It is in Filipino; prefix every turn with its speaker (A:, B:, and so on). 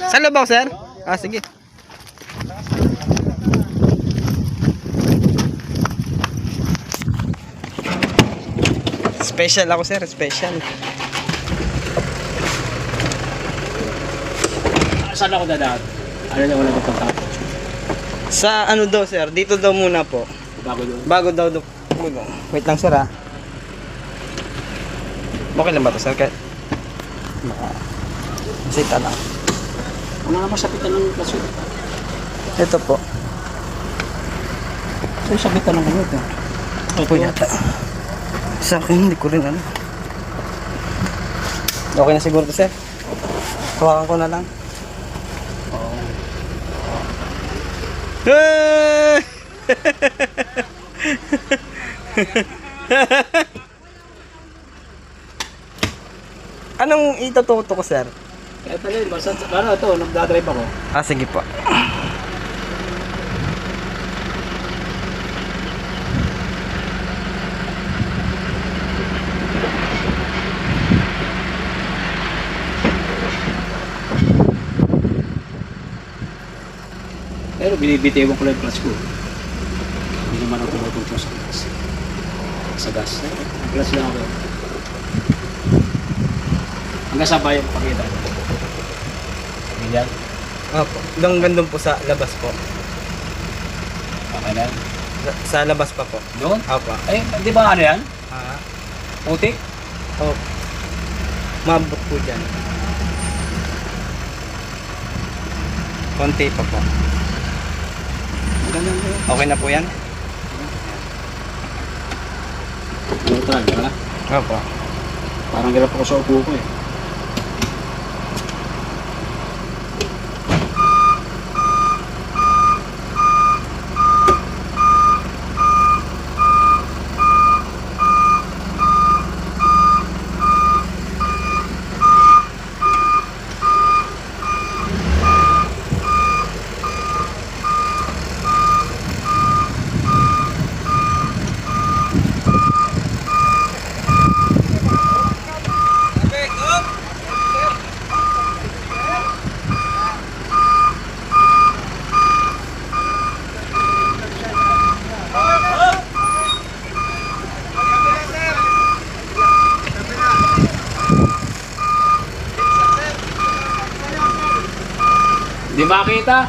A: Sa loob ako, sir? Ah, sige. Special ako, sir. Special.
B: Saan ako dadaan? Ano na wala pupunta?
A: Sa ano daw, sir? Dito daw muna po.
B: Bago doon.
A: Bago daw. Wait lang, sir, ah. Okay lang ba to, sir? Sita lang.
B: Wala naman sabitan ng kaso.
A: Ito po.
B: Saan sabitan ng ano ito?
A: Ito yata. Sa akin, hindi ko rin ano. Okay na siguro to, sir. Hawakan ko na lang.
B: Oo.
A: Anong itututo ko, sir?
B: Kaya pala yun, basta ano ito, nagdadrive ako.
A: Ah, sige po.
B: Pero binibitiwan ko lang yung clutch ko. Hindi naman ako tumutungtong sa gas. Sa gas. Ang clutch lang ako. Hanggang sa bayan pakita. Ganyan.
A: Opo. Gandun po sa labas po.
B: Okay na yan.
A: Sa labas pa po.
B: Doon?
A: Opo.
B: Eh, di ba ano yan?
A: Ah.
B: Putik?
A: Opo. Mabot po dyan. Konti pa po.
B: Ganyan ko yan.
A: Okay na po yan?
B: Neutral, di ba?
A: Opo.
B: Parang hirap ako sa upo ko eh. Di makita?